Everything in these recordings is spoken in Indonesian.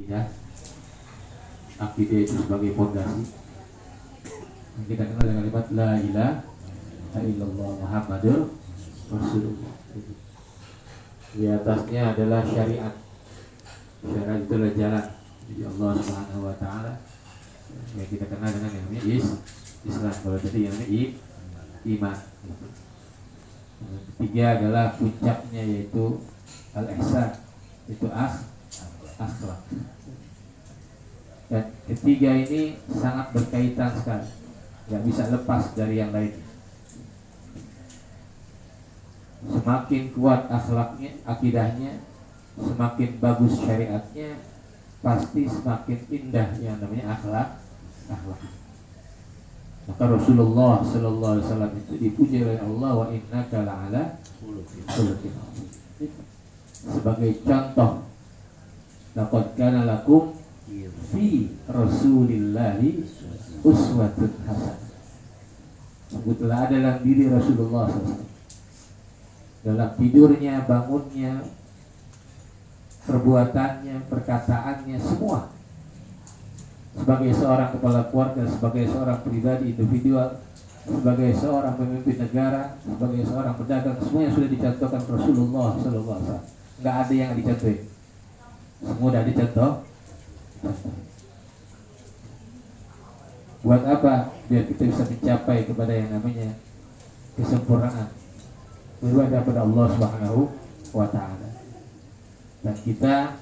Ya, akidah itu sebagai fondasi. Kita kenal dengan kalimat la ilaha illallah Muhammadur Rasulullah. Di atasnya adalah syariat. Syariat itu adalah jalan dari Allah Subhanahu wa taala. Ya, kita kenal dengan yang namanya Islam. Kalau tadi yang namanya iman. Yang ketiga adalah puncaknya yaitu al-ihsan, itu akhlak. Dan ketiga ini sangat berkaitan sekali, nggak bisa lepas dari yang lain. Semakin kuat akhlaknya, akidahnya, semakin bagus syariatnya, pasti semakin indah yang namanya akhlak. Maka Rasulullah Sallallahu Alaihi Wasallam itu dipuji oleh Allah, wa innaka la'ala khuluqin azim. Sebagai contoh, laqad kana lakum fi Rasulillahi uswatun hasanah. Sebutlah dalam diri Rasulullah SAW, dalam tidurnya, bangunnya, perbuatannya, perkataannya, semua. Sebagai seorang kepala keluarga, sebagai seorang pribadi individual, sebagai seorang pemimpin negara, sebagai seorang pedagang, semuanya sudah dicontohkan Rasulullah SAW. Nggak ada yang dicontohin, semua sudah dicontoh. Buat apa? Biar kita bisa mencapai kepada yang namanya kesempurnaan beribadah pada Allah Subhanahu wa taala. Dan kita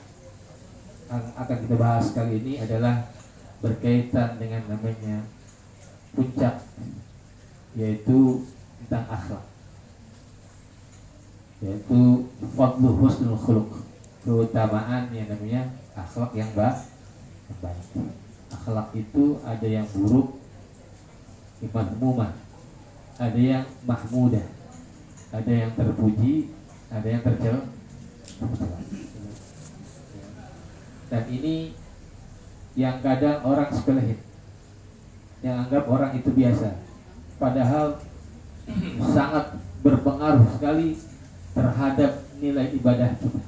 akan kita bahas kali ini adalah berkaitan dengan namanya puncak, yaitu tentang akhlak, yaitu fadlu husnul khuluq, keutamaan yang namanya akhlak yang baik. Akhlak itu ada yang buruk, madmumah, ada yang mahmudah, ada yang terpuji, ada yang tercela. Dan ini yang kadang orang sepelehin, yang anggap orang itu biasa, padahal sangat berpengaruh sekali terhadap nilai ibadah kita.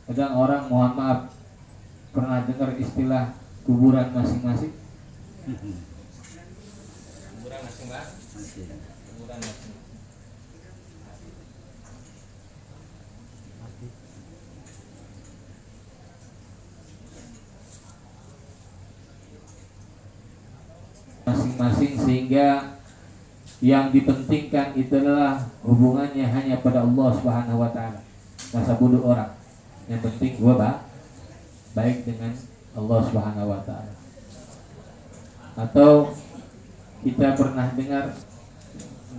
Kadang orang, mohon maaf, pernah dengar istilah kuburan masing-masing? Kuburan masing-masing. Kuburan masing-masing. Masing-masing, sehingga yang dipentingkan itu adalah hubungannya hanya pada Allah Subhanahu wa taala. Masa bodoh orang. Yang penting gua baik dengan Allah Subhanahu wa taala. Atau kita pernah dengar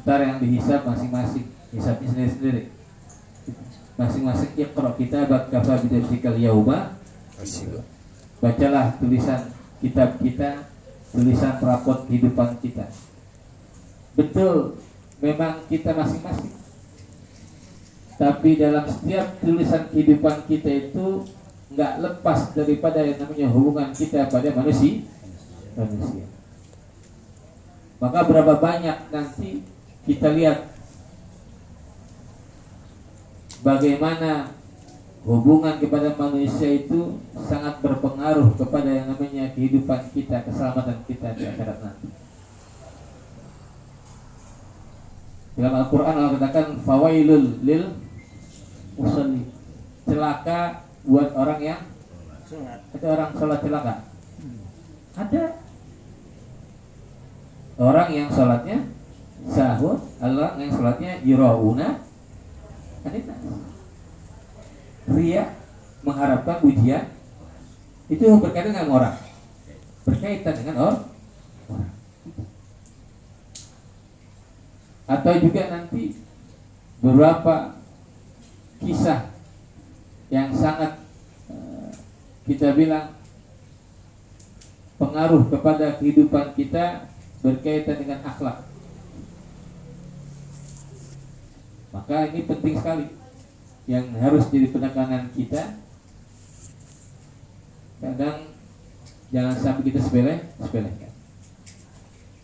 ntar yang dihisab masing-masing, hisabnya sendiri-sendiri. Masing-masing iqra kitabak kafa bidafsikal yauma. Bacalah tulisan kitab kita, tulisan rapot kehidupan kita. Betul, memang kita masing-masing. Tapi dalam setiap tulisan kehidupan kita itu nggak lepas daripada yang namanya hubungan kita pada manusia. Maka berapa banyak nanti kita lihat bagaimana hubungan kepada manusia itu sangat berpengaruh kepada yang namanya kehidupan kita, keselamatan kita di akhirat nanti. Dalam Al-Quran Allah katakan fawailul lil musalli, celaka buat orang yang ada orang sholat celaka. Ada orang yang sholatnya sahur, Allah yang sholatnya yurauna anina, ria, mengharapkan pujian. Itu berkaitan dengan orang, berkaitan dengan orang. Atau juga nanti beberapa kisah yang sangat kita bilang pengaruh kepada kehidupan kita berkaitan dengan akhlak. Maka ini penting sekali yang harus jadi penekanan kita. Kadang jangan sampai kita sepelekan.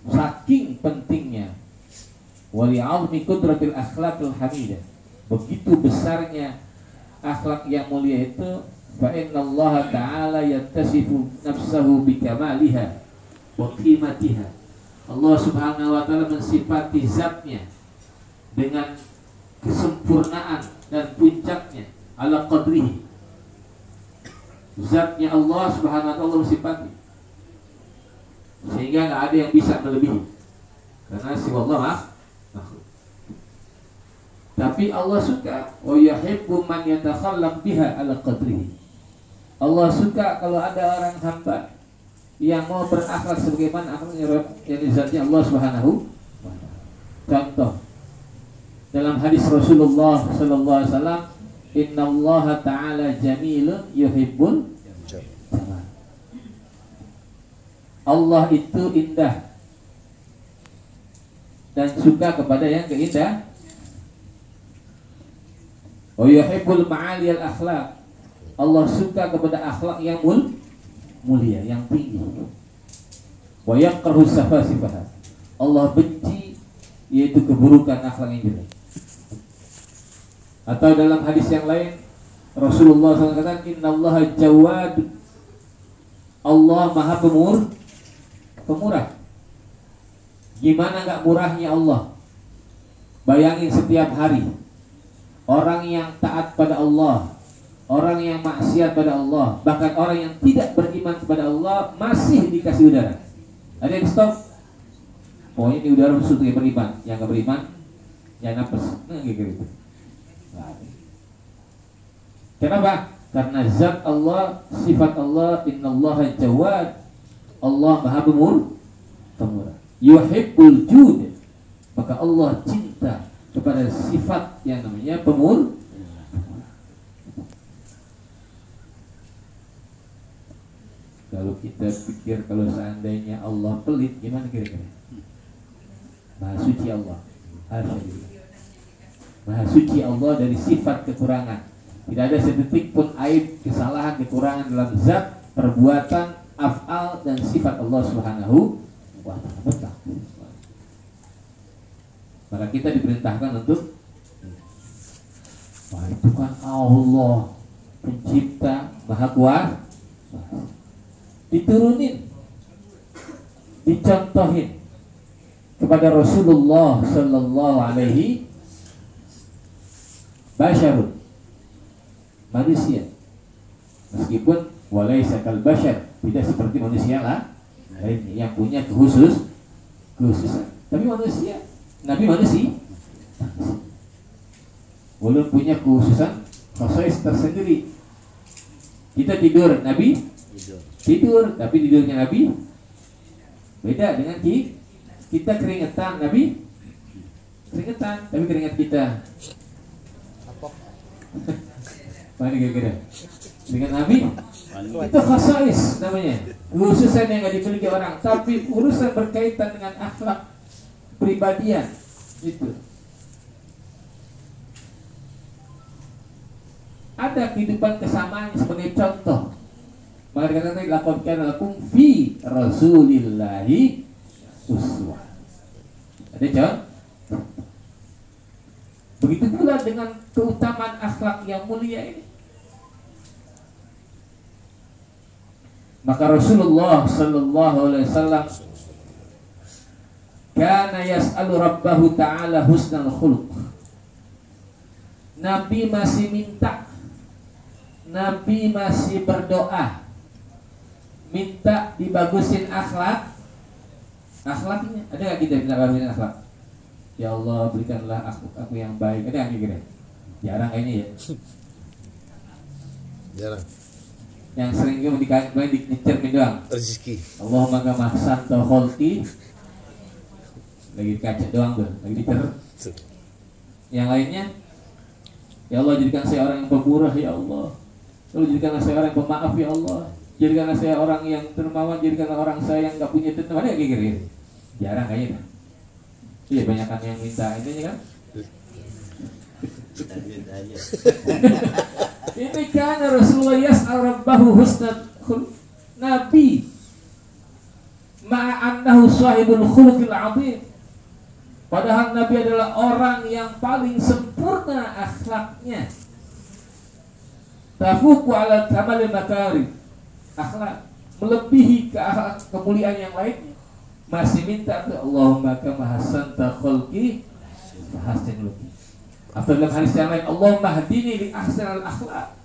Saking pentingnya wali'azmi qudratil akhlaqil hamidah, begitu besarnya akhlak yang mulia itu, fa innallaha ta'ala yattasifu nafsahu bikamaliha wa qimatiha. Allah Subhanahu wa taala mensifati zatnya dengan kesempurnaan dan puncaknya, ala qadrihi. Zatnya Allah Subhanahu wa taala mensifati sehingga nggak ada yang bisa melebihi, karena si Allah makhluk. Tapi Allah suka, wa yuhibbu man yatakhallaq biha ala qadrihi. Allah suka kalau ada orang hamba yang mau berakhlak sebagaimana akhlaknya yang zatnya Allah Subhanahu wa taala. Contoh dalam hadis Rasulullah sallallahu alaihi wasallam, innallaha ta'ala jamilun yuhibbul jamal. Allah itu indah dan suka kepada yang keindah. Wa yuhibbul ma'aliyal akhlaq. Allah suka kepada akhlak yang mulia, yang tinggi. Wa yakrahu safasifaha. Allah benci yaitu keburukan akhlak yang jelek. Atau dalam hadis yang lain Rasulullah SAW katakan, innallaha jawad. Allah maha pemurah. Gimana gak murahnya Allah? Bayangin setiap hari orang yang taat pada Allah, orang yang maksiat pada Allah, bahkan orang yang tidak beriman kepada Allah masih dikasih udara. Ada yang stop? Oh ini udara khusus yang beriman, yang gak beriman yang nafas. Gitu. Kenapa? Karena zat Allah, sifat Allah, innallaha jawad. Allah maha pemurah. Yuhibbul jud. Maka Allah cinta kepada sifat yang namanya pemurah. Kalau kita pikir kalau seandainya Allah pelit, gimana kira-kira? Maha suci Allah. Maha suci Allah dari sifat kekurangan. Tidak ada sedetik pun aib, kesalahan, kekurangan dalam zat, perbuatan, af'al dan sifat Allah Subhanahu wa ta'ala. Maka kita diperintahkan untuk, wah itu kan Allah pencipta, maha kuasa. Diturunin, dicontohin kepada Rasulullah sallallahu alaihi basyarun, manusia, meskipun walaisa kal basyar, tidak seperti manusia lah lainnya yang punya khususan, tapi manusia, Nabi manusia belum punya khususan khasais tersendiri. Kita tidur, Nabi tidur, tapi tidurnya Nabi beda dengan kita keringetan, Nabi keringetan, tapi keringat kita mana kira-kira dengan Nabi itu khasais namanya, khususan yang nggak dimiliki orang, tapi urusan berkaitan dengan akhlak pribadian itu ada kehidupan kesamaan sebagai contoh. Maka dikatakan laqad kana lakum fi rasulillahi uswah. Ada contoh. Begitu pula dengan keutamaan akhlak yang mulia ini. Maka Rasulullah sallallahu alaihi wasallam kana yas'alu rabbahu ta'ala husnal khuluq. Nabi masih minta, Nabi masih berdoa, minta dibagusin akhlaknya. Ada nggak kita minta bagusin akhlak? Ya Allah berikanlah aku yang baik. Ada nggak kira? Jarang kayaknya ya. Jarang. Yang sering dicermin doang. Rezeki. Allahumma kama ahsanta khalqi. Lagi kaca doang tuh, lagi dicer. Yang lainnya, ya Allah jadikan saya orang yang pemurah ya Allah. Lalu jadikanlah saya orang yang pemaaf ya Allah. Jadikanlah saya orang yang dermawan, jadikanlah orang saya yang nggak punya dendam. Ada kayak gitu? Jarang kayaknya. Iya banyakan yang minta ini kan. Ini kan Rasulullah yas'al rabbahu husnal khuluq. Nabi ma'annahu sahibul khuluqil azim. Padahal Nabi adalah orang yang paling sempurna akhlaknya. tafuqu ala kamalil makarim, akhlak melebihi ke akhlak kemuliaan yang lainnya, masih minta ke Allahumma kama hasanta khalqi hasin luki. Atau dalam hadis yang lain, Allahumma hadini li ahsanil akhlaq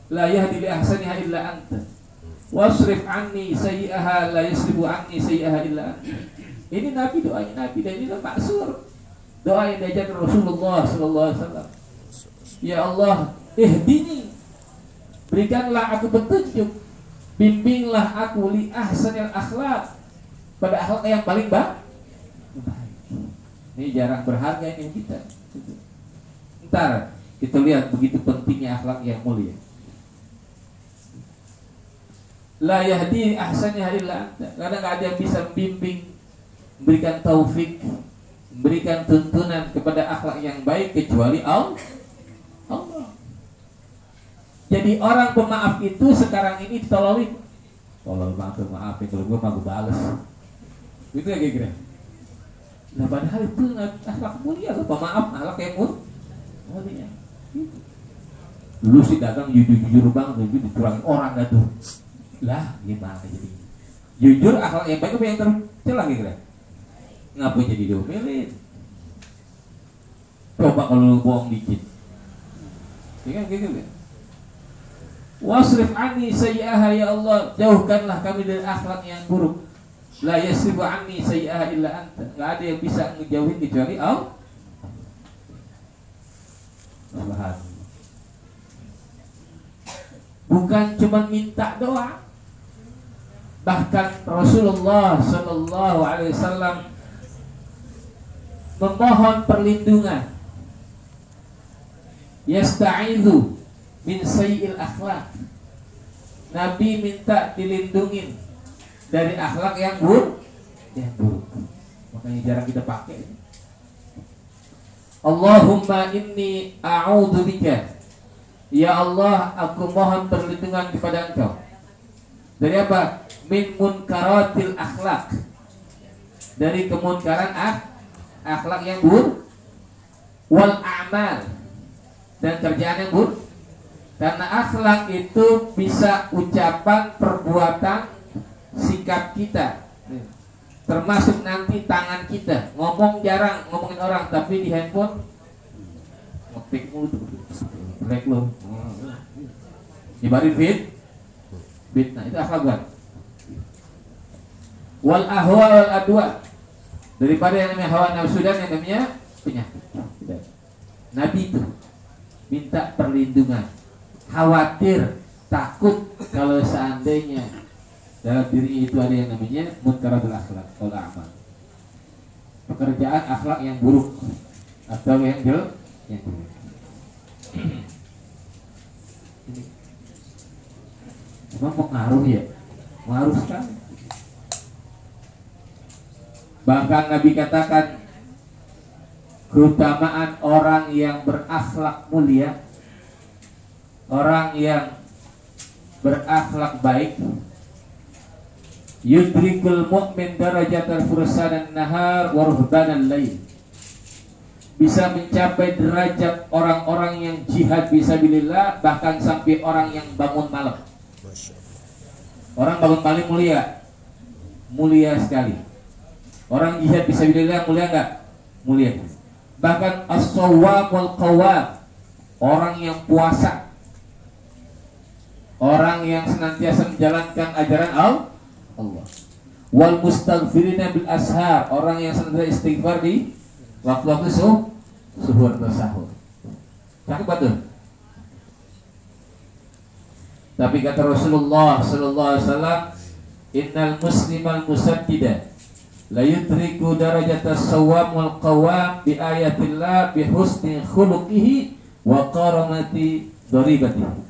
la yahdi li ahsaniha illa anta wasrif anni sayyi'aha la yasrifu anni sayyi'aha illa anta. Ini Nabi, doanya Nabi, dan ini maksur doa yang diajarkan Rasulullah sallallahu alaihi wasallam. Ya Allah, ihdini, berikanlah aku petunjuk, bimbinglah aku li ahsanil akhlaq, pada akhlak yang paling baik. Ini jarang berharga ini kita. Ntar kita lihat begitu pentingnya akhlak yang mulia. La yahdi ahsannya illa anta. Karena nggak ada yang bisa membimbing, memberikan taufik, memberikan tuntunan kepada akhlak yang baik kecuali Allah. Jadi orang pemaaf itu sekarang ini ditolongin. Tolong maaf ya, kalau gue mau balas. Gitu ya kira-kira. Nah padahal itu akhlak mulia, pemaaf, akhlak yang mulia. Dulu si dagang jujur banget, dicurangin orang gak tuh. Lah gimana jadi? Jujur akhlak yang baik apa yang tercela kira-kira? Ngapa jadi diomelin? Coba kalau lu bohong dikit. Ya kan gitu kan? Wasrif anni sayyi'aha, ya Allah, jauhkanlah kami dari akhlak yang buruk. La yasrifu anni sayyi'aha illa anta. Enggak ada yang bisa ngejauhin kecuali Allah. Subhanallah. Bukan cuma minta doa. Bahkan Rasulullah sallallahu alaihi wasallam memohon perlindungan. Yasta'idzu min sayyi'il akhlaq. Nabi minta dilindungin dari akhlak yang buruk. Makanya jarang kita pakai. Allahumma inni a'udzubika, ya Allah, aku mohon perlindungan kepada Engkau dari apa? Min munkaratil akhlak, dari kemunkaran akhlak yang buruk, wal a'mal, dan kerjaan yang buruk. Karena akhlak itu bisa ucapan, perbuatan, sikap kita, termasuk nanti tangan kita. Ngomong jarang ngomongin orang, tapi di handphone ngetik mulu, like lo, nyebarin fitnah, itu akhlak bukan? Wal ahwa wal adwa, daripada yang namanya hawa nafsu dan yang namanya penyakit. Nabi itu minta perlindungan, khawatir, takut kalau seandainya dalam diri itu ada yang namanya munkaratul akhlak atau amal, pekerjaan akhlak yang buruk atau yang jelek. Memang pengaruh ya, pengaruh sekali. Bahkan Nabi katakan keutamaan orang yang berakhlak mulia, orang yang berakhlak baik, yudrikul mu'min darajatal fursanan nahar wa ruhbanan lail, bisa mencapai derajat orang-orang yang jihad fisabilillah, bahkan sampai orang yang bangun malam. Orang bangun malam mulia sekali. Orang jihad fisabilillah mulia enggak? Mulia. Bahkan as-sawwam wal qawwam, orang yang puasa, orang yang senantiasa menjalankan ajaran Allah. Wal mustaghfirina bil ashar, orang yang senantiasa istighfar di waktu-waktu suhur atau sahur. Cakep betul. Tapi kata Rasulullah sallallahu alaihi wasallam, innal muslimal musaddida la yudriku darajatas sawam wal qawam bi ayatillah bi husni khuluqihi wa karamati daribatihi.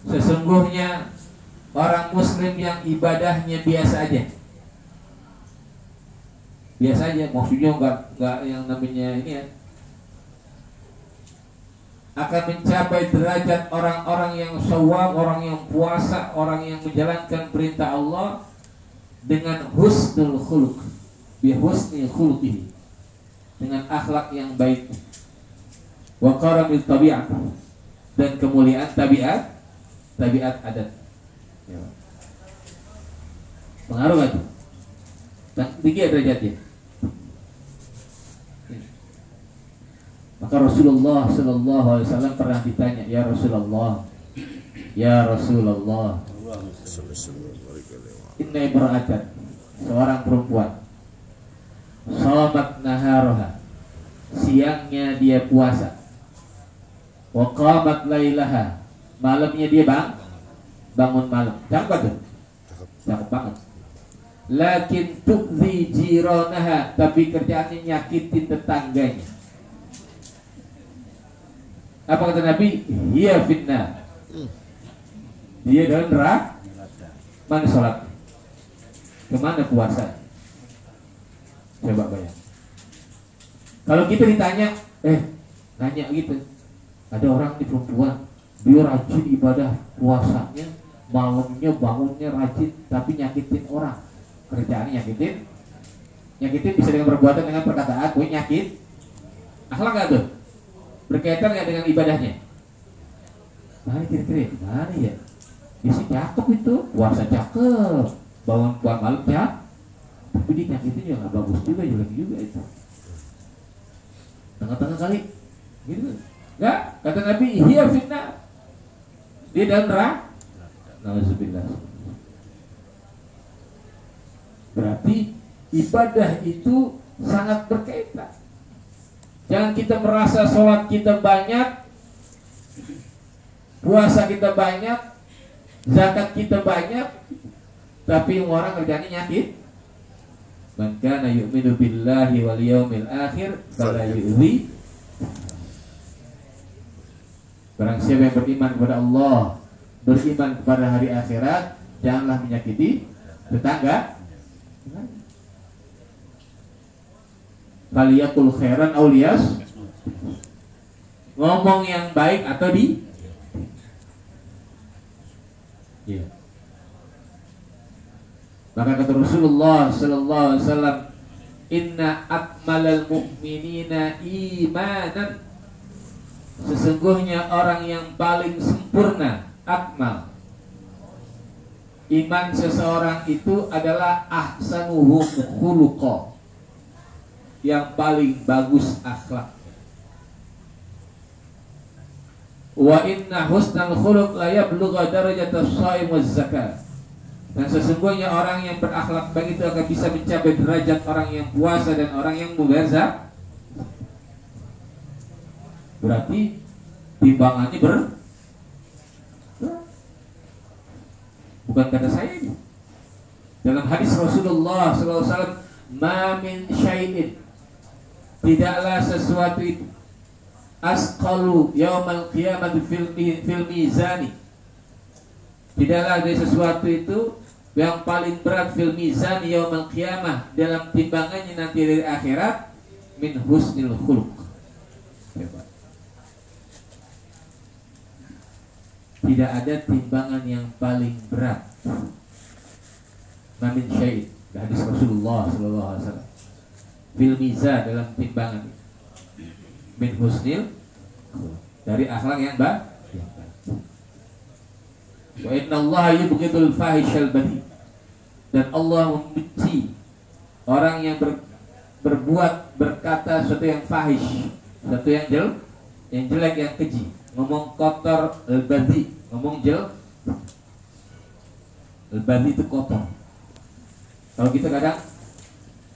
Sesungguhnya orang muslim yang ibadahnya biasa aja, maksudnya enggak yang namanya ini ya, akan mencapai derajat orang-orang yang shawam, orang yang puasa, orang yang menjalankan perintah Allah dengan husnul khuluq, bi husni khuluqihi, dengan akhlak yang baik, wa karamil tabi'ah, dan kemuliaan tabiat adat. Ya. Pengaruh nggak tuh? Tinggi derajatnya. Maka Rasulullah Sallallahu Alaihi Wasallam pernah ditanya, ya Rasulullah, inna imra'atan, seorang perempuan, shamat naharoha, siangnya dia puasa, wa qamat lailaha, malamnya dia bangun malam. Cakep tuh, cakep banget. Lakin tu'zi jiranaha, tapi kerjaannya nyakitin tetangganya. Apa kata Nabi? Hiya fitnah. Dia dalam neraka. Mana sholat? Kemana puasa? Coba bayang. Kalau kita ditanya, nanya gitu, ada orang di perempuan, dia rajin ibadah puasanya, malamnya bangunnya rajin, tapi nyakitin orang. Kerjaannya nyakitin bisa dengan perbuatan, dengan perkataan, gue nyakit. Akhlak gak tuh? Berkaitan nggak dengan ibadahnya? Mana kira-kira? Mana ya? Bisa cakep itu, puasa cakep, bangun malam cakep, tapi dia nyakitin juga nggak bagus juga, jelek juga itu. Tengah-tengah kali, gitu. Nggak? Kata Nabi, hiya fitnah. Dia dalam neraka. Nauzubillah. Berarti ibadah itu sangat berkaitan. Jangan kita merasa sholat kita banyak, puasa kita banyak, zakat kita banyak, tapi orang kerjanya nyakit. Man kana yu'minu billahi wal yawmil akhir fala yu'zi. Barang siapa yang beriman kepada Allah, beriman kepada hari akhirat, janganlah menyakiti tetangga. Faliyakul khairan auliyas, ngomong yang baik atau di iya. Maka kata Rasulullah Sallallahu Alaihi Wasallam, inna akmalal mu'minina imanan, sesungguhnya orang yang paling sempurna akmal iman seseorang itu adalah ahsanuhum khuluqa, yang paling bagus akhlak. Wa inna husnal khuluq la yablugha darajatas shaim waz zakat. Dan sesungguhnya orang yang berakhlak baik itu akan bisa mencapai derajat orang yang puasa dan orang yang membayar zakat. Berarti timbangannya bukan kata saya ini. Dalam hadis Rasulullah SAW, ma min syai'in, tidaklah sesuatu itu, asqalu yaumal qiyamati fil mizani, tidaklah ada sesuatu itu yang paling berat fil mizani yaumal qiyamah, dalam timbangannya nanti dari akhirat, min husnil khuluq. Tidak ada timbangan yang paling berat. Ma min syai'in, hadis Rasulullah sallallahu alaihi wasallam, fil mizan, dalam timbangan, min husnil, dari akhlak yang baik. Wa inna Allah yubghidul fahishal badi, dan Allah membenci orang yang berbuat, berkata sesuatu yang fahish, sesuatu yang jelek, yang keji, ngomong kotor, al-badi, ngomong al-badi itu kotor. Kalau kita kadang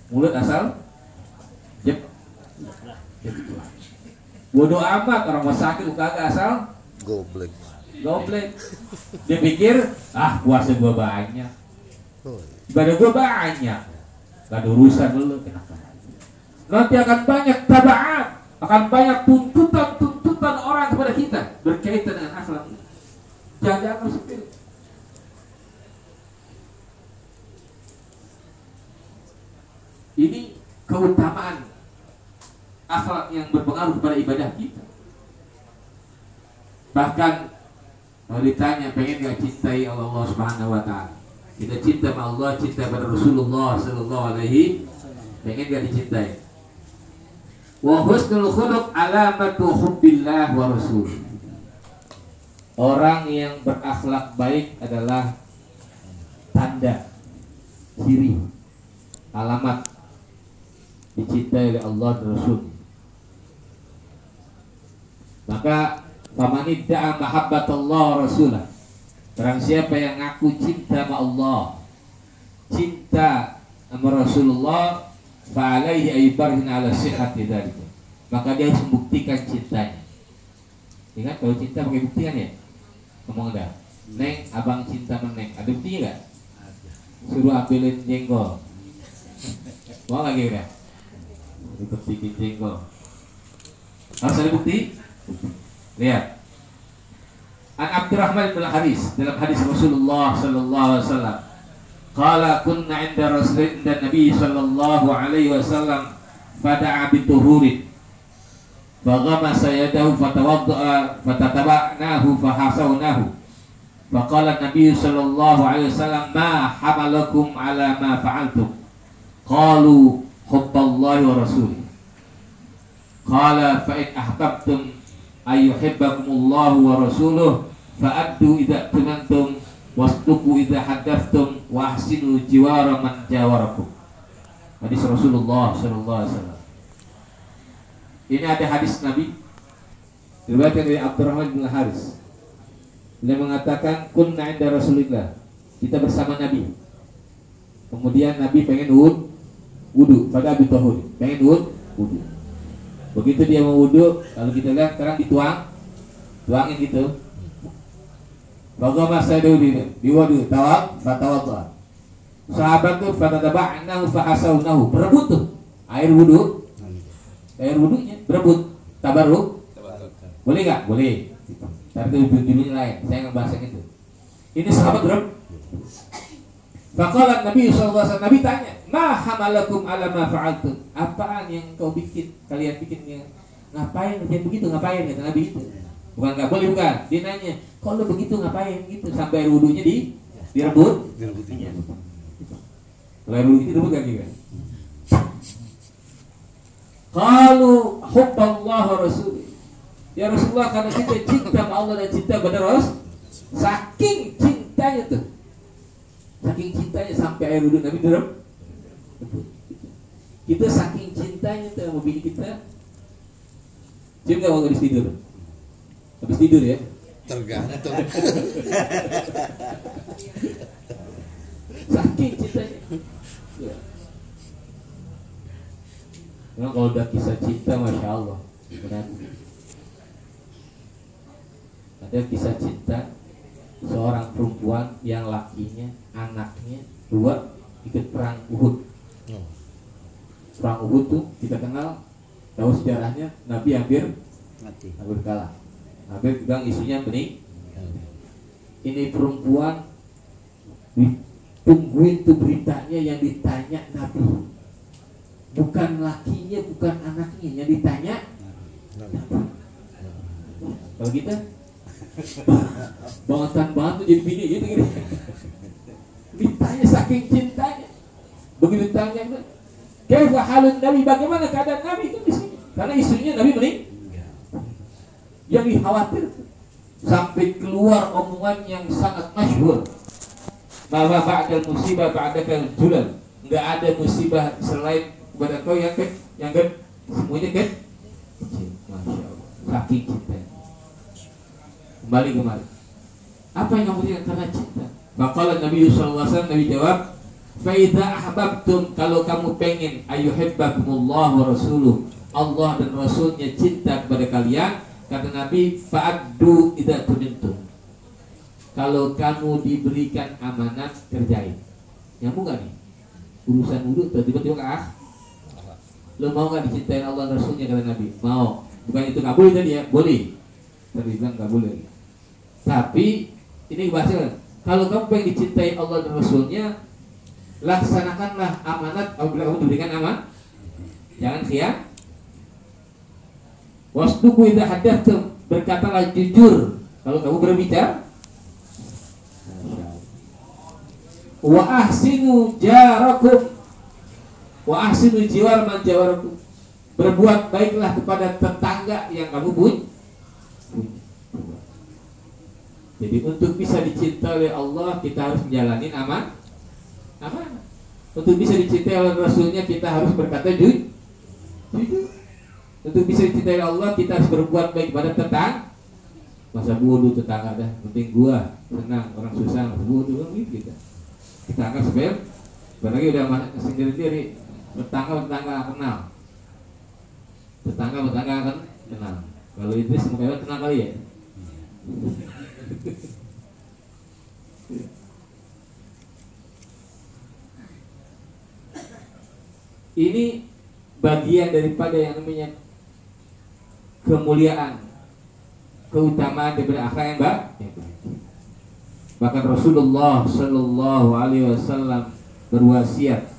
mulut asal jep. Bodoh amat, orang mau sakit kagak, asal goblek. Dia pikir, puasa gua banyak, ibadah gua banyak, gak ada urusan lu. Kenapa? Nanti akan banyak tabaat, akan banyak tuntutan orang kepada kita berkaitan dengan akhlak. Jangan sepil. Ini keutamaan akhlak yang berpengaruh kepada ibadah kita. Bahkan kalau ditanya, pengen gak cintai Allah Subhanahu wa ta'ala? Kita cinta sama Allah, cinta pada Rasulullah sallallahu alaihi, pengen gak dicintai? Wa husnul khuluq alamatu hubbillah wa rasul. Orang yang berakhlak baik adalah tanda, ciri, alamat dicintai oleh Allah dan Rasul. Maka faman idda'a mahabbatullah rasulah, barang siapa yang ngaku cinta sama Allah, cinta sama Rasulullah, fa alaihi aybarhin ala sihhati dzalika, maka dia harus membuktikan cintanya. Ingat kalau cinta pakai bukti kan ya? Ngomong dah, Neng, abang cinta sama Neng, ada buktinya nggak? Suruh ambilin jengkol, mau lagi udah? Dibuktikan jengkol, harus ada bukti. Lihat, An Abdurrahman bin Haris dalam hadis Rasulullah sallallahu alaihi wasallam, qala kunna 'inda Nabi sallallahu alaihi wasallam fada'a bituhurin faghamasa yadahu fatawadda'a fatataba'nahu fahasawnahu faqala Nabi sallallahu alaihi wasallam ma hamalakum ala ma fa'altum qalu hubballahi wa rasulih qala fa in ahbabtum ayyuhibbakumullahu wa rasuluh fa'addu idza tumantum wasduqu idza haddatstum wa ahsinu jiwara man jawarakum. Hadis Rasulullah sallallahu alaihi wasallam. Ini ada hadis Nabi diriwayatkan dari Abdurrahman bin Haris. Beliau mengatakan kunna 'inda Rasulillah, kita bersama Nabi. Kemudian Nabi pengen wudu pada Abu Tahur, pengen wudu. Begitu dia mau wudu, kalau kita lihat sekarang tuangin gitu. Bagaimana saya di wudu, tawadhu. Sahabat tuh fatataba'nahu fahasawnahu, berebut tuh air wudunya berebut, tabarruk. Boleh nggak? Boleh. Tapi judulnya lain, saya nggak bahas itu. Ini sahabat berebut. Faqala Nabi sallallahu alaihi wasallam, Nabi tanya, "Ma hamalakum ala ma fa'altum?" Apaan yang kau bikin, kalian bikinnya? Ngapain kalian begitu? Ngapain kata Nabi itu? Bukan enggak boleh, bukan. Dia nanya, "Kalau begitu ngapain gitu sampai air wudunya direbut?" Direbutnya. Kalau air wudu direbut kan juga. Qalu hubballah wa rasulih. Ya Rasulullah, karena kita cinta sama Allah dan cinta kepada Rasul. Saking cintanya tuh. Saking cintanya sampai air wudu Nabi direbut. Kita saking cintanya tuh sama bini kita. Cium gak waktu habis tidur? Habis tidur ya? Tergantung. Saking cintanya. Ya. Memang kalau udah kisah cinta, Masya Allah, benar. Ada kisah cinta seorang perempuan yang lakinya, anaknya dua ikut perang Uhud. Perang Uhud tuh kita kenal, tahu sejarahnya, Nabi hampir kalah. Hampir bilang isunya bening. Ini perempuan ditungguin tuh beritanya, yang ditanya Nabi. Bukan lakinya, bukan anaknya, yang ditanya Nabi. Kalau kita bangetan banget tuh jadi bini gitu. Ditanya saking cintanya. Begitu ditanya, kaifa halun Nabi, bagaimana keadaan Nabi itu di sini? Karena isunya Nabi meninggal. Yang dikhawatir sampai keluar omongan yang sangat masyhur, bahwa ba'dal musibah ba'dakal julal. Enggak ada musibah selain kepada kau yang semuanya kan. Masya Allah, saking cinta. Kembali. Apa yang kamu lihat karena cinta? Maka Nabi sallallahu alaihi wasallam, Nabi jawab, fa idza ahbabtum, kalau kamu pengen ayyuhibbakumullah wa rasuluh, Allah dan Rasulnya cinta kepada kalian, kata Nabi, fa'addu idza tumintum. Kalau kamu diberikan amanat, kerjain. Nyambung gak nih? Urusan wudu tiba-tiba lo mau gak dicintain Allah dan Rasulnya, kata Nabi? Mau. Bukan itu gak boleh tadi ya? Boleh. Tadi bilang gak boleh. Tapi ini bahasa, kalau kamu pengen dicintai Allah dan Rasulnya, laksanakanlah amanat apabila kamu diberikan amanat. Jangan khianat. Wasduqu idza haddatstum, berkatalah jujur kalau kamu berbicara. Wa ahsinu jarakum, wa ahsinu jiwar man jawarakum, berbuat baiklah kepada tetangga yang kamu punya. Jadi untuk bisa dicintai oleh Allah kita harus menjalani amanah. Untuk bisa dicintai oleh Rasulnya kita harus berkata jujur. Untuk bisa dicintai oleh Allah kita harus berbuat baik pada tetangga. Masa bodoh tetangga dah, penting gua senang, orang susah bodoh kan gitu. Kita akan sebel, berarti udah sendiri-sendiri tetangga kenal. Tetangga akan kenal. Kalau itu semoga kenal kali ya. Ini bagian daripada yang namanya kemuliaan, keutamaan daripada akhlak yang baik. Bahkan Rasulullah Shallallahu Alaihi Wasallam berwasiat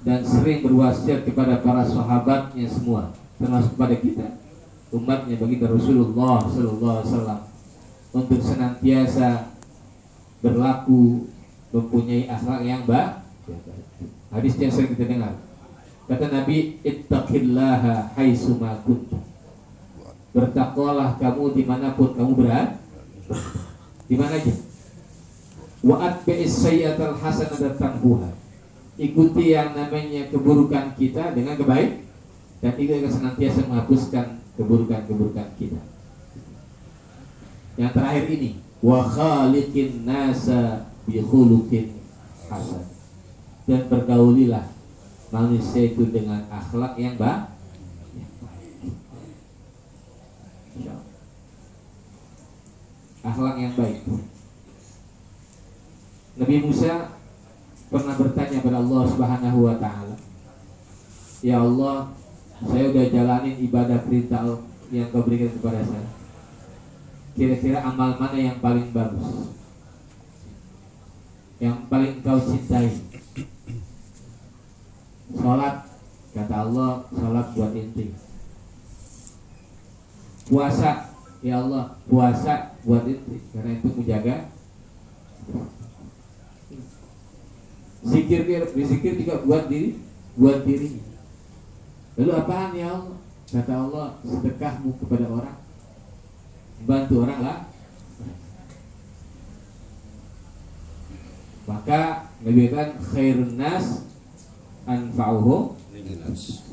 dan sering berwasiat kepada para sahabatnya semua, termasuk kepada kita umatnya baginda Rasulullah Shallallahu Alaihi Wasallam, untuk senantiasa berlaku mempunyai akhlak yang baik. Hadis yang sering kita dengar, kata Nabi, ittaqillaha haitsuma kuntum. Bertakwalah kamu dimanapun kamu berada, di mana aja. Wa atbi'is sayyi'atal hasanata tamhuha. Ikuti yang namanya keburukan kita dengan kebaik, dan itu akan senantiasa menghapuskan keburukan-keburukan kita. Yang terakhir ini, wa khaliqin nasa bi khuluqin hasan. Dan bergaulilah manusia itu dengan akhlak yang baik. Akhlak yang baik. Nabi Musa pernah bertanya kepada Allah Subhanahu wa taala, "Ya Allah, saya udah jalanin ibadah perintah yang Kau berikan kepada saya. Kira-kira amal mana yang paling bagus? Yang paling Kau cintai?" Salat, kata Allah, salat buat inti. Puasa, ya Allah, puasa buat inti, karena itu menjaga. Zikir juga buat diri. Lalu apaan ya Allah? Kata Allah, sedekahmu kepada orang, bantu orang lah. Maka Nabi kan khairun nas anfa'uhum linnas.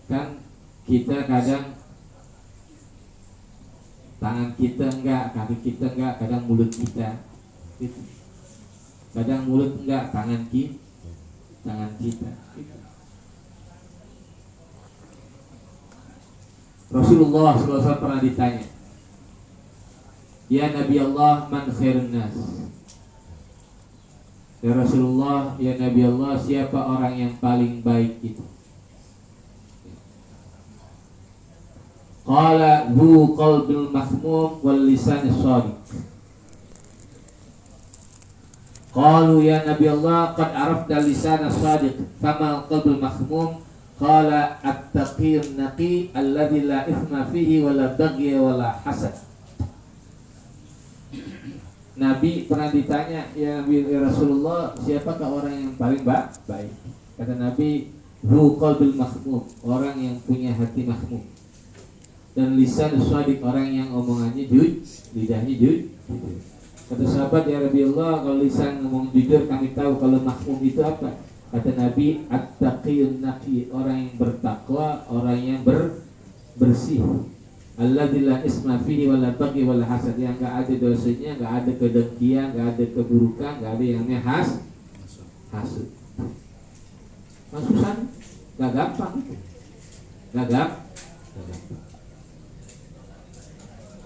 Kan kita kadang tangan kita enggak, kaki kita enggak, kadang mulut kita gitu. Kadang mulut enggak, tangan kita gitu. Rasulullah SAW pernah ditanya, "Ya Nabi Allah, man khairun nas?" Ya Rasulullah, ya Nabi Allah, siapa orang yang paling baik itu? Qala dzu qalbil mahmum wal lisan shadiq. Qalu ya Nabi Allah, qad arafta lisan shadiq, fama qalbul mahmum? Qala at-taqiyun naqi alladzi la ithma fihi wala baghy wala hasad. Nabi pernah ditanya, ya Nabi ya Rasulullah, siapakah orang yang paling baik? Kata Nabi, dzu qalbil mahmum, orang yang punya hati mahmum, dan lisan shadiq, orang yang omongannya jujur, lidahnya jujur. Kata sahabat, ya Rasulullah, kalau lisan ngomong jujur kami tahu, kalau mahmum itu apa? Kata Nabi, at-taqiyun naqi, orang yang bertakwa, orang yang bersih. Alladzi la isma fihi wala baghi wala hasad, yang enggak ada dosanya, enggak ada kedengkian, enggak ada keburukan, enggak ada yang namanya hasud. Susah, enggak gampang itu. Enggak gampang.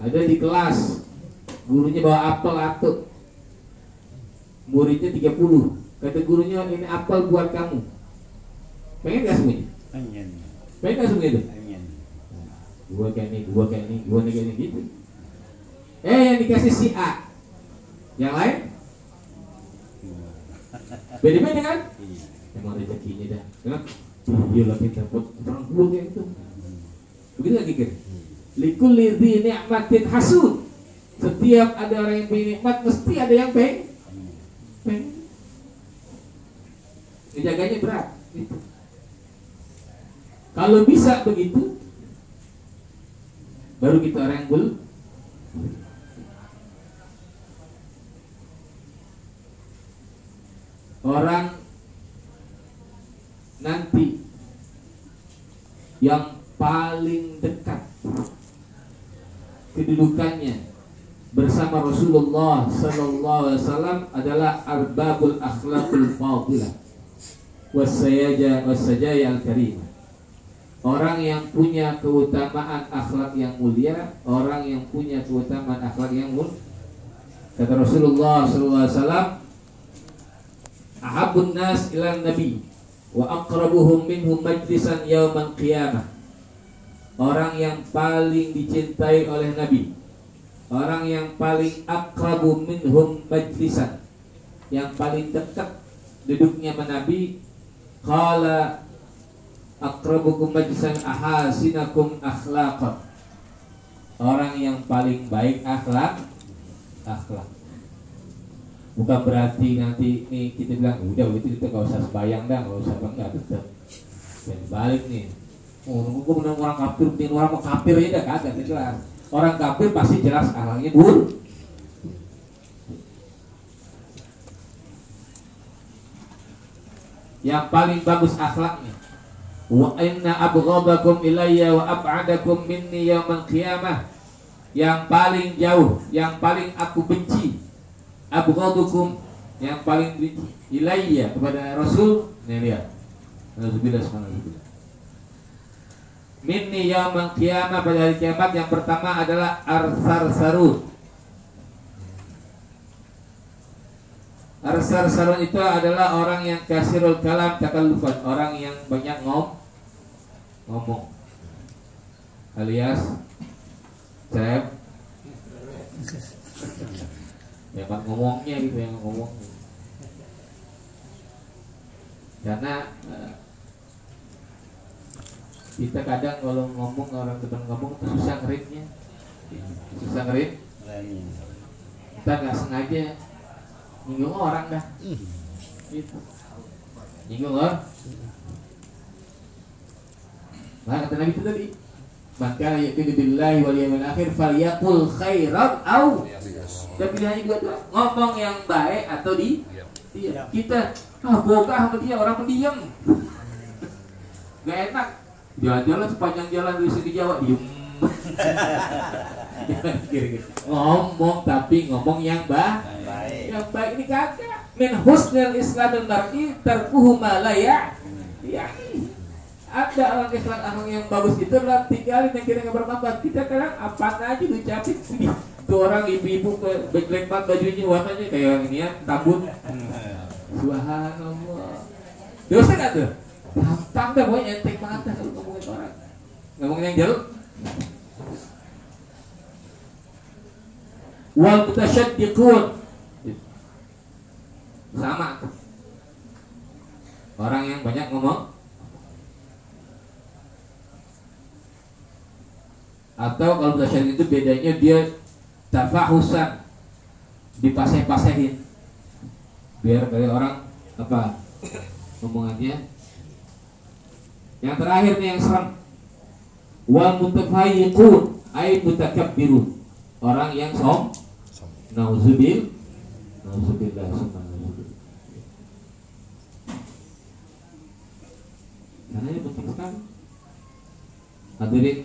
Ada di kelas, gurunya bawa apel atu, muridnya 30. Kata gurunya, ini apel buat kamu. Pengen gak semuanya? Pengen gak semuanya itu? Gua kayak ini gitu. Yang dikasih si A, yang lain beda-beda kan? Emang rezekinya dah. Kenapa? Dia lah pintar buat orang gua kayak itu. Begitu lagi kan? Likulli dzi ni'matin hasud. Setiap ada orang yang punya nikmat, mesti ada yang pengen. Menjaganya berat. Kalau bisa begitu, baru kita orang yang orang nanti yang paling dekat kedudukannya bersama Rasulullah sallallahu alaihi wasallam adalah arbabul akhlaqul fadilah wasajaya al-karim. Orang yang punya keutamaan akhlak yang mulia, orang yang punya keutamaan akhlak yang mulia. Kata Rasulullah sallallahu alaihi wasallam, ahabbun nas ila nabi wa aqrabuhum minhum majlisan yaumal qiyamah. Orang yang paling dicintai oleh Nabi, orang yang paling akrabu minhum majlisan, yang paling dekat duduknya sama Nabi, qala akrabukum majlisan ahasinakum akhlaqan. Orang yang paling baik akhlak. Bukan berarti nanti nih kita bilang udah begitu kita gak usah sembahyang dah, gak usah enggak, tetap dan balik nih. Oh, gue bener orang kafir, bikin orang mau kafir aja kagak jelas. Orang kafir pasti jelas akhlaknya buruk. Yang paling bagus akhlaknya. Wa inna abghadakum ilayya wa ab'adakum minni yaumal qiyamah. Yang paling jauh, yang paling aku benci, abghadukum, yang paling benci ilayya kepada Rasul. Nih lihat. Alhamdulillah subhanallah. Minni yaumal qiyamah, pada hari kiamat. Yang pertama adalah Arsar-sarun. Arsar-sarun itu adalah orang yang kasirul kalam takallufan, orang yang banyak ngomong alias cep banyak ngomongnya gitu, yang ngomong karena kita kadang kalau ngomong, orang depan ngomong itu susah ngeritnya, kita nggak sengaja nyinggung orang dah, gitu. Nyinggung orang. Nah kata Nabi itu tadi, maka yu'minu billahi wal yawmil akhir falyaqul khairan au. Dan pilihannya dua, ngomong yang baik atau dia. Kita bogah sama dia, orang pendiam, nggak enak. Jalan-jalan sepanjang jalan di sini Jawa diem. Ngomong tapi ngomong yang baik. Yang baik ini kagak. Min husnil islamil mar'i tarkuhu ma la ya. Ada orang Islam orang yang bagus itu adalah tinggalin yang kira nggak bermanfaat. Kita kadang apa aja diucapin. Tuh orang ibu-ibu beglengpat bajunya warnanya kayak ini ya, tabun. Subhanallah. Dosa nggak tuh? Gampang dah, pokoknya entek banget dah kalau ngomongin orang. Ngomongin yang jauh. Wal mutasyaddiqun. Sama. Orang yang banyak ngomong. Atau kalau mutasyaddiq itu bedanya dia tafahusan, dipaseh-pasehin. Biar dari orang apa omongannya. Yang terakhir nih yang serem. Wal mutafayyiqun ay mutakabbirun. Orang yang nauzubillah subhanallah. Karena ini penting sekali. Hadirin,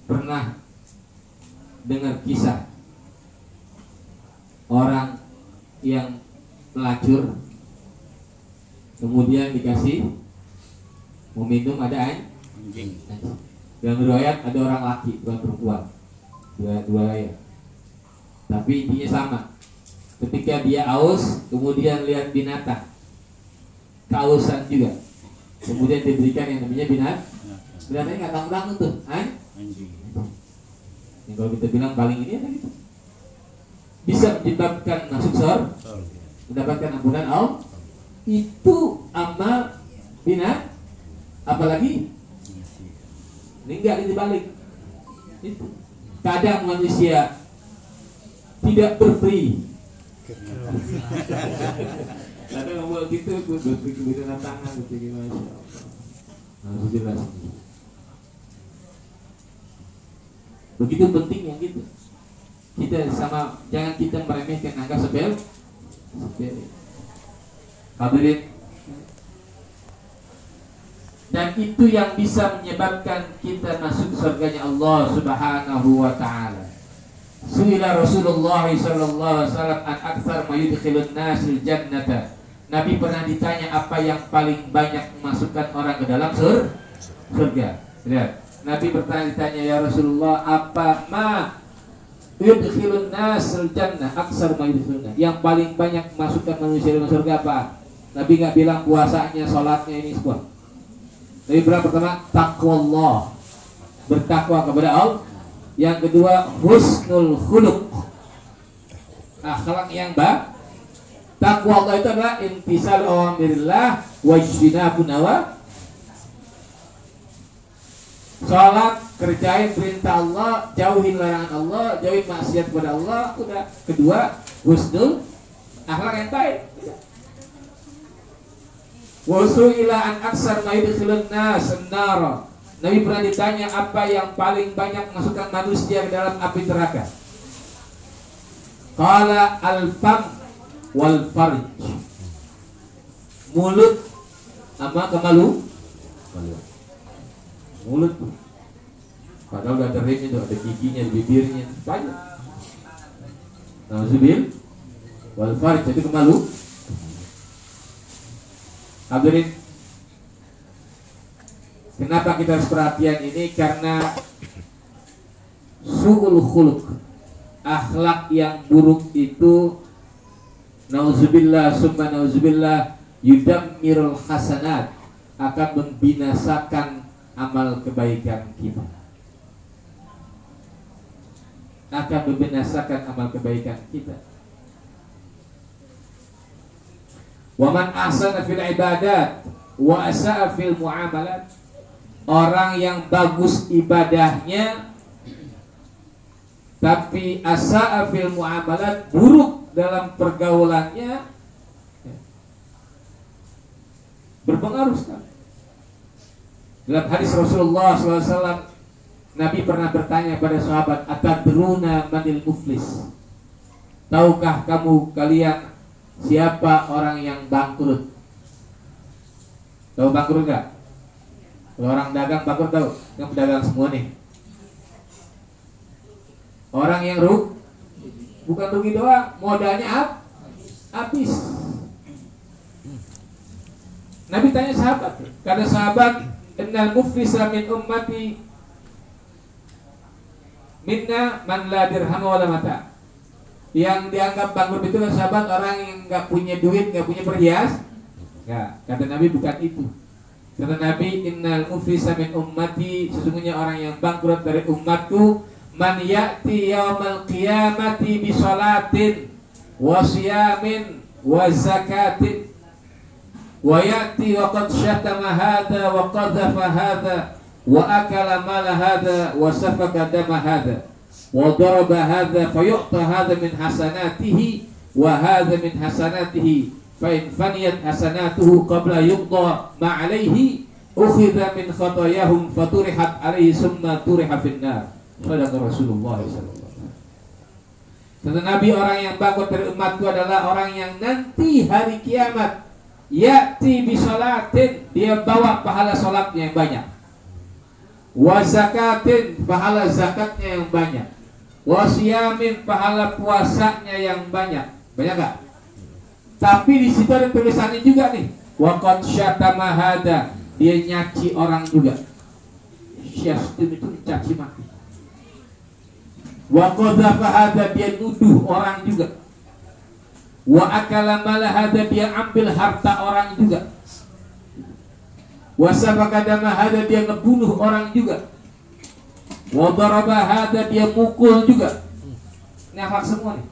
pernah dengar kisah orang yang pelacur kemudian dikasih mau minum ada anjing. Dalam riwayat ada orang laki bukan perempuan, dua ya. Tapi intinya sama. Ketika dia aus, kemudian lihat binatang, keausan juga, kemudian diberikan yang namanya binatangnya nggak tahu tuh, anjing. Yang kalau kita bilang paling ini apa gitu, bisa menyebabkan masuk surga, mendapatkan ampunan Allah. Itu amal binat, apalagi meninggal di balik. Itu kadang manusia tidak berperi Kadang ngomong gitu tuh begitu tangan gitu gimana sih? Nah, jelas. Begitu pentingnya gitu. Kita sama, jangan kita meremehkan angka sepele. Hadirin. Dan itu yang bisa menyebabkan kita masuk surganya Allah Subhanahu wa taala. Suila Rasulullah sallallahu alaihi wasallam an aktsar ma yudkhilun nasil jannata. Nabi pernah ditanya apa yang paling banyak memasukkan orang ke dalam surga. Lihat, Nabi pernah ditanya, ya Rasulullah, apa ma yudkhilun nasil jannah aktsar ma yudkhilun. Yang paling banyak memasukkan manusia ke surga apa? Nabi nggak bilang puasanya, sholatnya, ini semua. Nabi bilang pertama taqwallah, bertakwa kepada Allah. Yang kedua husnul khuluq, akhlak yang baik. Takwa Allah itu adalah imtisal awamirillah wa ijtinabun nawa. Salat, kerjain perintah Allah, jauhin larangan Allah, jauhin maksiat kepada Allah. Udah. Kedua husnul, akhlak yang baik. Wa su'ila an aksar ma yudkhilun nas an-nar. Nabi pernah ditanya apa yang paling banyak masukkan manusia ke dalam api neraka. Qala al-fam wal farj. Mulut sama kemalu. Mulut. Padahal udah ada remnya tuh, ada giginya, bibirnya, banyak. Nauzubil wal farj, jadi kemalu. Hadirin, kenapa kita harus perhatian ini? Karena su'ul khuluq, akhlak yang buruk itu, nauzubillah summa nauzubillah, yudammirul hasanat, akan membinasakan amal kebaikan kita. Akan membinasakan amal kebaikan kita. Wa man ahsana fil ibadat wa asa'a fil muamalat. Orang yang bagus ibadahnya tapi asa'a fil muamalat, buruk dalam pergaulannya, berpengaruh sekali. Dalam hadis Rasulullah SAW, Nabi pernah bertanya pada sahabat, atadruna manil muflis? Tahukah kalian siapa orang yang bangkrut? Tahu bangkrut enggak? Kalau orang dagang bangkrut tahu? Yang pedagang semua nih. Orang yang bukan rugi doang, modalnya habis. Nabi tanya sahabat, kata sahabat, innal muflisa min ummati minna man la dirham wala mata. Yang dianggap bangkrut itu kan sahabat, orang yang nggak punya duit, nggak punya perhias. Ya, kata Nabi bukan itu. Kata Nabi, innal muflisa min ummati, sesungguhnya orang yang bangkrut dari umatku, man ya'ti yaumal qiyamati bi sholatin wa siyamin wa zakatin wa ya'ti wa qad syatama hadha wa qadhafa hadha wa akala mala hadha wa safaka dama hadha wa daraba hadha fa yu'ta hadha min hasanatihi wa hadha min hasanatihi fa in faniyat hasanatuhu qabla yuqda ma alayhi ukhidha min khatayahum faturihat alayhi summa turiha finnar. Sadaqah Rasulullah SAW. Kata Nabi, orang yang bangkrut dari umatku adalah orang yang nanti hari kiamat ya'ti bi sholatin, dia bawa pahala sholatnya yang banyak, wa zakatin, pahala zakatnya yang banyak, wa siyamin, pahala puasanya yang banyak. Banyak gak? Tapi di situ ada tulisannya juga nih, wa qad syatama hada, dia nyaci orang juga. Syastim itu caci maki. Wa qadhafa hada, dia nuduh orang juga. Wa akala mala hada, dia ambil harta orang juga. Wa safaka dama hada, dia ngebunuh orang juga. Wa daraba hada, dia mukul juga. Ini akhlak semua nih.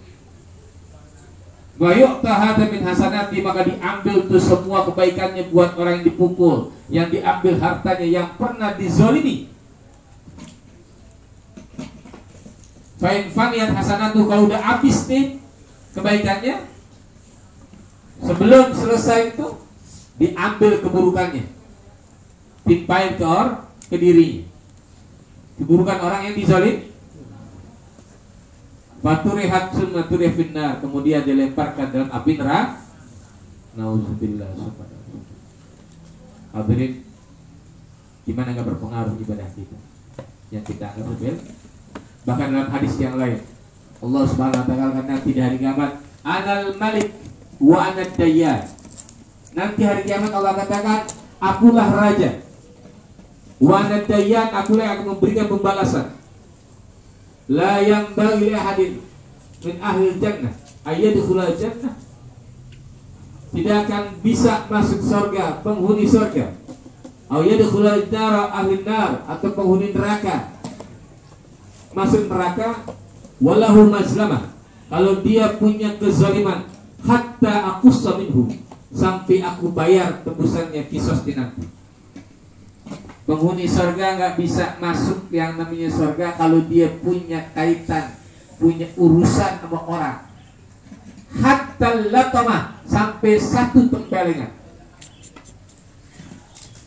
Wa yu'ta hada min hasanati, maka diambil tuh semua kebaikannya buat orang yang dipukul, yang diambil hartanya, yang pernah dizolimi. Fa'in faniyat hasanatu, kalau udah habis nih kebaikannya, Sebelum selesai itu diambil keburukannya, timpain ke dirinya. Keburukan orang yang dizalim, faturihat summa finnar, kemudian dilemparkan dalam api neraka. Nauzubillah. Hadirin, gimana nggak berpengaruh ibadah kita yang kita anggap sepele? Bahkan dalam hadis yang lain, Allah Subhanahu wa taala akan nanti di hari kiamat, Anal Malik wa anad Dayyan. Nanti hari kiamat Allah katakan, akulah raja, wa anad Dayyan, akulah yang akan memberikan pembalasan. La yanbaghi li ahadin min ahli jannah ayyadkhulal jannah. Tidak akan bisa masuk surga penghuni surga, atau yadkhulul nar ahli nar, atau penghuni neraka masuk neraka, walahu mazlamah, kalau dia punya kezaliman, hatta aqussa minhu, sampai aku bayar tebusannya kisos nanti. Penghuni surga nggak bisa masuk yang namanya surga kalau dia punya kaitan, punya urusan sama orang. Hatta latama, sampai satu tempelengan.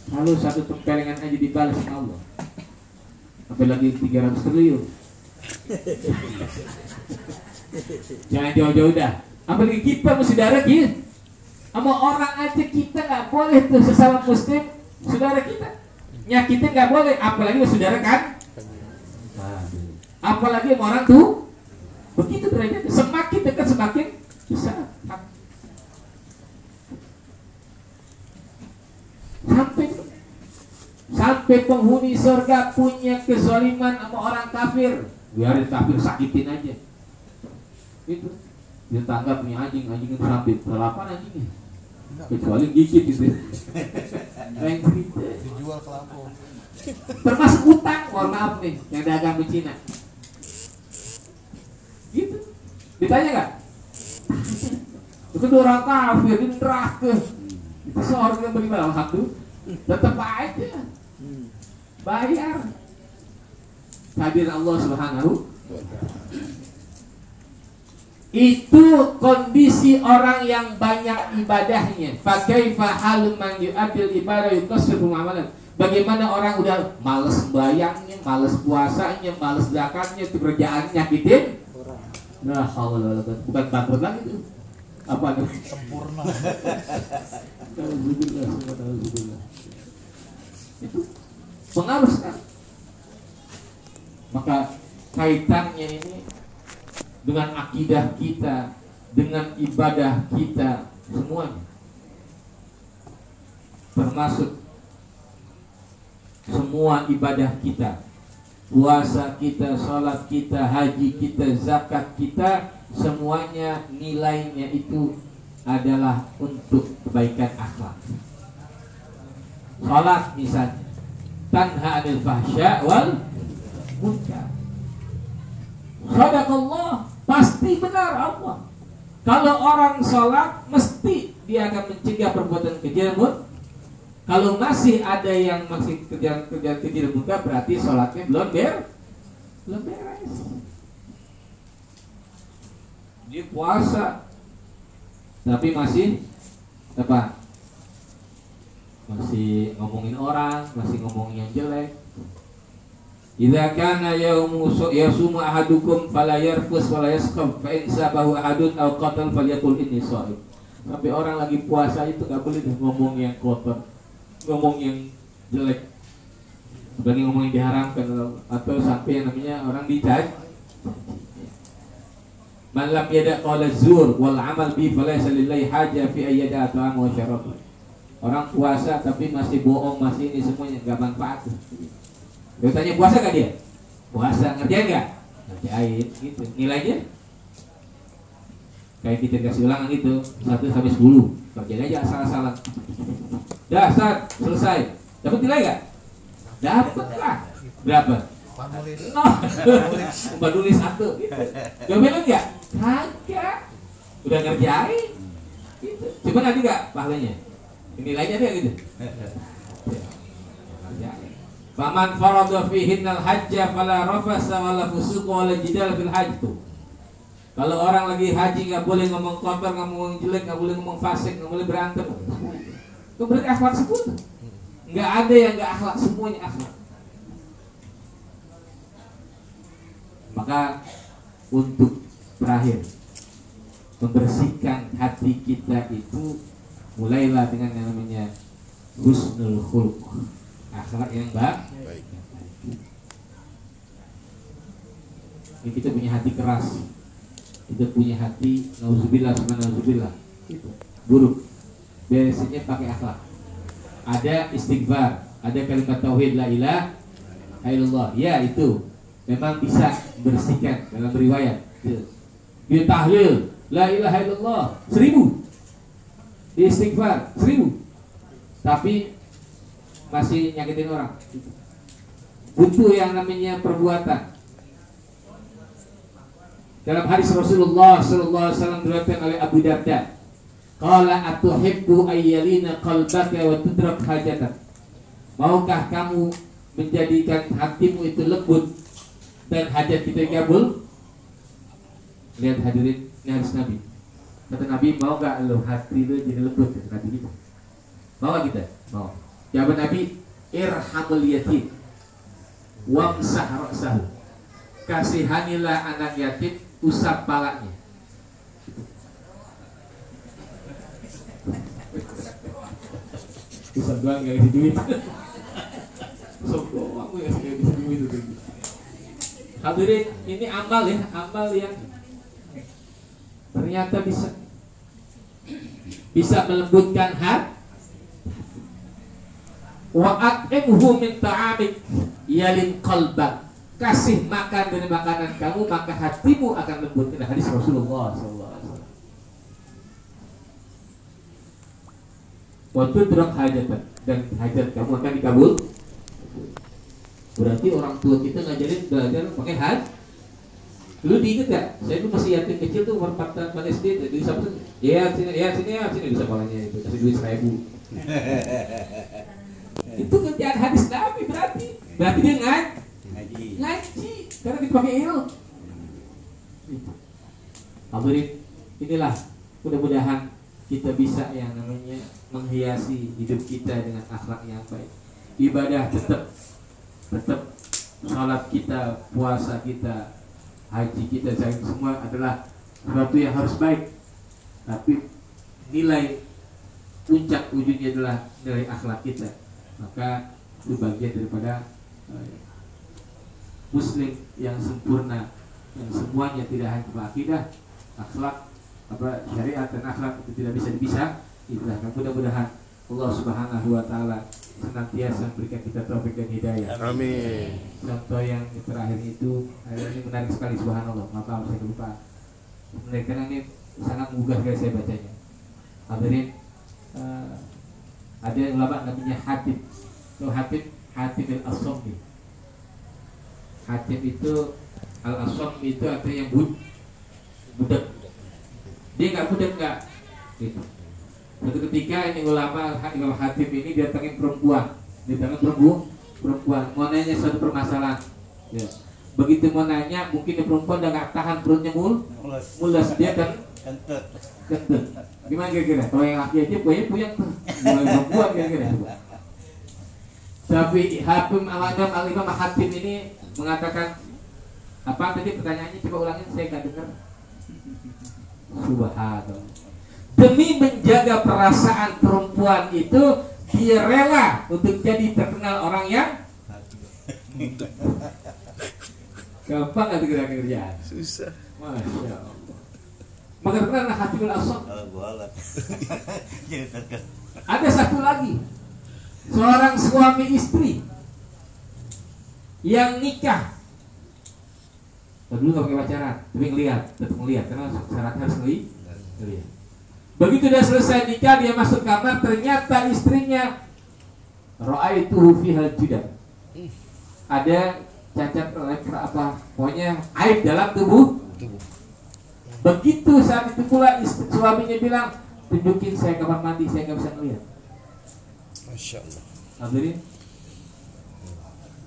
Kalau satu tempelengan aja dibalas sama Allah, apalagi 300 triliun. Jangan jauh-jauh dah. Apalagi kita saudara kita, sama orang aja kita nggak boleh tuh, sesama muslim saudara kita nyakitin nggak boleh, apalagi saudara kan. Apalagi sama orang tuh begitu derajatnya, semakin dekat semakin besar. Sampai penghuni surga punya kezaliman sama orang kafir, biarin kafir sakitin aja. Itu dia tangga punya anjing itu sampai berlapan anjingnya, kecuali gigit gitu. Dijual ke Lampung. Termasuk utang, mohon maaf nih, yang dagang di Cina. Gitu. Ditanya nggak? Itu orang kafir di neraka. Itu seorang yang beriman, alhamdulillah, tetap aja bayar. Hadir Allah Subhanahu. Itu kondisi orang yang banyak ibadahnya. Fakaifa halum man yu'adil ibadah yuqassiru amalan. Bagaimana orang udah males bayangnya, males puasanya, males zakatnya, itu kerjaannya nyakitin. Nah, bukan bangkrut lagi itu. Apa namanya? Sempurna. Itu pengaruh sekali. Maka kaitannya ini dengan akidah kita, dengan ibadah kita, semuanya. Termasuk semua ibadah kita, puasa kita, sholat kita, haji kita, zakat kita, semuanya nilainya itu adalah untuk kebaikan akhlak. Sholat misalnya, tanha anil fahsya wal munkar. Sadaqallah, pasti benar Allah. Kalau orang sholat, mesti dia akan mencegah perbuatan keji. Kalau masih ada yang masih kerjaan keji munkar, berarti sholatnya belum beres. Dia puasa, tapi masih apa? Masih ngomongin orang, masih ngomongin yang jelek. Idza kana yasumu ahadukum fala yarfus wala yaskhab fa in sabahu ahadun aw qatal falyaqul inni shaim. Sampai orang lagi puasa itu enggak boleh ngomong yang kotor, ngomong yang jelek. Sebagai ngomong yang diharamkan, atau sampai yang namanya orang dicaci. Man lam yada qala zur wal amal bi falaysa lillahi haja fi ayyada ta'am wa syarab. Orang puasa tapi masih bohong, masih ini semuanya enggak manfaat. Dia tanya puasa gak dia? Puasa, ngerjain gak? Ngerjain, gitu. Nilainya kayak kita kasih ulangan gitu, 1 sampai 10. Kerjain aja asal-asalan. Dasar, selesai. Dapat nilai gak? Dapat lah. Berapa? Mbak nulis 1 gitu. Gak bilang gak? Kagak. Udah ngerjain gitu. Coba nanti gak pahalanya? Nilainya dia gitu. Ngerjain. Faman farada fihinnal hajja fala rafasa wala fusuqa wala jidal fil hajj. Kalau orang lagi haji nggak boleh ngomong kotor, nggak ngomong jelek, nggak boleh ngomong fasik, nggak boleh berantem. Itu berarti akhlak semua. Nggak ada yang nggak akhlak, semuanya akhlak. Maka untuk terakhir, membersihkan hati kita itu mulailah dengan yang namanya husnul khuluq, akhlak yang baik. Ini kita punya hati keras, kita punya hati nauzubillah, buruk. Biasanya pakai akhlak. Ada istighfar, ada kalimat tauhid la ilaha illallah. Ya itu memang bisa bersihkan dalam riwayat. Dia tahlil la ilaha illallah 1000. Dia istighfar 1000. Tapi masih nyakitin orang. Butuh yang namanya perbuatan. Dalam hadis Rasulullah sallallahu alaihi wasallam diriwayatkan oleh Abu Darda, qala atuhibbu ayyalina qalbaka wa tudrak hajatak. Maukah kamu menjadikan hatimu itu lembut dan hajat kita kabul? Lihat hadirin, ini hadis Nabi. Kata Nabi, mau gak lo hati lo jadi lembut? Kata Nabi gitu. Mau gak kita? Mau. Jawab Nabi, irhamul yatim wamsah ra'sahu. Kasihanilah anak yatim, usap palanya. Usap doang gak isi duit. Usap doang aku ya gak isi duit itu. Hadirin, ini amal ya, amal yang ternyata bisa melembutkan hati. Wa at'imhu min ta'amik yalin qalbak. Kasih makan dari makanan kamu, maka hatimu akan lembut. Ini hadis Rasulullah SAW. Waktu drop hajat dan hajat kamu akan dikabul. Berarti orang tua kita ngajarin belajar pakai hajat. Lu diinget gak? Saya tuh masih yatim kecil tuh umur 4 SD. Jadi siapa tuh? Ya sini bisa palanya itu. Kasih duit 1000. Itu kerjaan hadis Nabi berarti. Berarti dia ngaji karena dipakai ilmu. Hadirin, inilah mudah-mudahan kita bisa yang namanya menghiasi hidup kita dengan akhlak yang baik. Ibadah tetap salat kita, puasa kita, haji kita, semua adalah sesuatu yang harus baik. Tapi nilai puncak ujungnya adalah nilai akhlak kita. Maka itu bagian daripada Muslim yang sempurna, yang semuanya tidak hanya akidah, akhlak, syariat dan akhlak itu tidak bisa dipisah. Itulah, mudah-mudahan Allah Subhanahu wa taala senantiasa memberikan kita taufik dan hidayah. Amin. Contoh yang terakhir itu ini menarik sekali, subhanallah. Maaf saya lupa. Karena ini sangat menggugah sekali saya bacanya. Hadirin, ada ulama namanya Hatib. So Hatib al-Asommi. Hatib itu al-Asommi itu artinya yang budak. Dia nggak budak nggak. Gitu. Suatu ketika ini ulama Imam Hatib ini datangin perempuan, mau nanya suatu permasalahan. Ya. Begitu mau nanya, mungkin perempuan udah nggak tahan perutnya mules, dia kan kentut. Gimana kira-kira? Kalau yang laki aja puyeng tuh, mulai perempuan kira-kira. Tapi Imam Hatib ini mengatakan apa tadi pertanyaannya? Coba ulangin, saya nggak dengar. Subhanallah. Demi menjaga perasaan perempuan itu, dia rela untuk jadi terkenal orang yang gampang nggak kira kerjaan? Susah. Masya Allah. Maka terkenal Hatibul Asam. Ada satu lagi, seorang suami istri yang nikah. Dulu nggak pakai pacaran, tapi tetap ngelihat karena syaratnya harus ngelihat. Begitu dia selesai nikah, dia masuk kamar, ternyata istrinya ra'aituhu fihal judab. Ada cacat apa, pokoknya aib dalam tubuh. Begitu saat itu pula suaminya bilang, tunjukin saya kamar mandi, saya nggak bisa ngelihat. Masya Allah. Hadirin,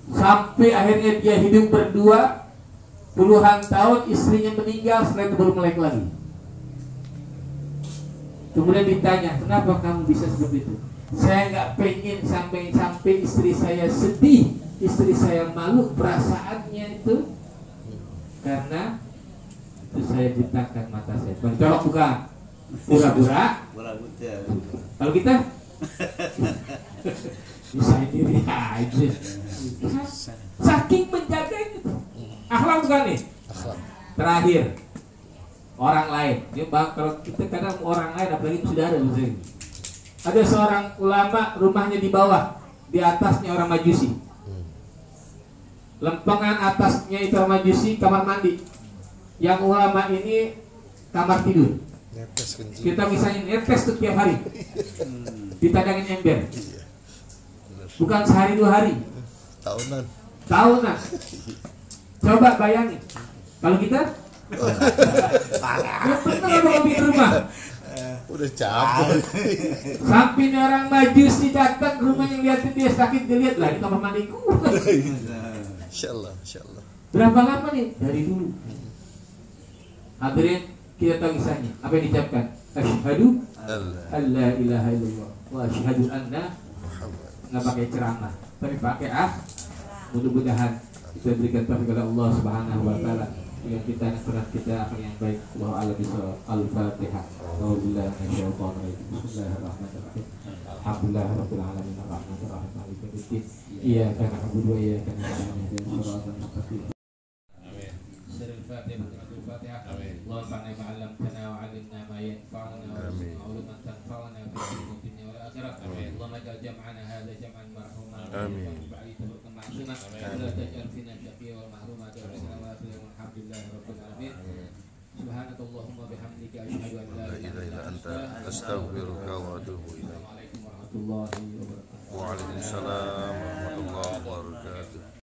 sampai akhirnya dia hidup berdua puluhan tahun istrinya meninggal, setelah itu baru melek lagi. Kemudian ditanya, kenapa kamu bisa seperti itu? Saya nggak pengen sampai istri saya sedih, istri saya malu perasaannya itu, karena itu saya butakan mata saya. Colok bukan? Pura-pura. Kalau kita bisa diri aja. Saking menjaganya itu. Akhlak bukan nih? Terakhir, orang lain. Ya bang, kalau kita kadang orang lain, apalagi saudara misalnya. Ada seorang ulama rumahnya di bawah, di atasnya orang Majusi. Lempengan atasnya itu orang Majusi, kamar mandi. Yang ulama ini kamar tidur. Kita misalnya netes tuh tiap hari, ditadangin ember. Bukan sehari 2 hari, tahunan. Coba bayangin, kalau kita pernah ngopi ke rumah, udah capek. sampai orang Majusi datang ke rumah yang liatin dia sakit, dilihat lah di kamar mandiku. Insyaallah. Berapa lama nih dari dulu? Hadirin, kita tahu kisahnya. Apa yang diucapkan? Asyhadu alla ilaha illallah wa asyhadu anna, nggak pakai ceramah, tapi pakai mudah-mudahan kita berikan taufik kepada Allah Subhanahu wa taala yang kita surat kita apa yang baik. Allahu a'lam bishawab. Al-Fatihah. Auzubillahi minasyaitonir rajim. Bismillahirrahmanirrahim. Alhamdulillahirabbil alamin arrahmanir rahim maliki yaumiddin. Iyyaka na'budu wa iyyaka nasta'in ihdinas siratal mustaqim. Amin. Surah Al-Fatihah. Amin. Allahumma fa'alna ma 'allamtana wa 'allimna ma yanfa'una wa 'ulumna tanfa'una fid dunya wal akhirah. Allahumma ij'al jam'ana hadha jam'an marhuman. Amin. ولا تجعل فينا شقيا ومحروما والحمد لله رب العالمين. سبحانك اللهم وبحمدك أشهد أن لا إله إلا أنت أستغفرك وأتوب إليك. السلام عليكم ورحمة الله وبركاته.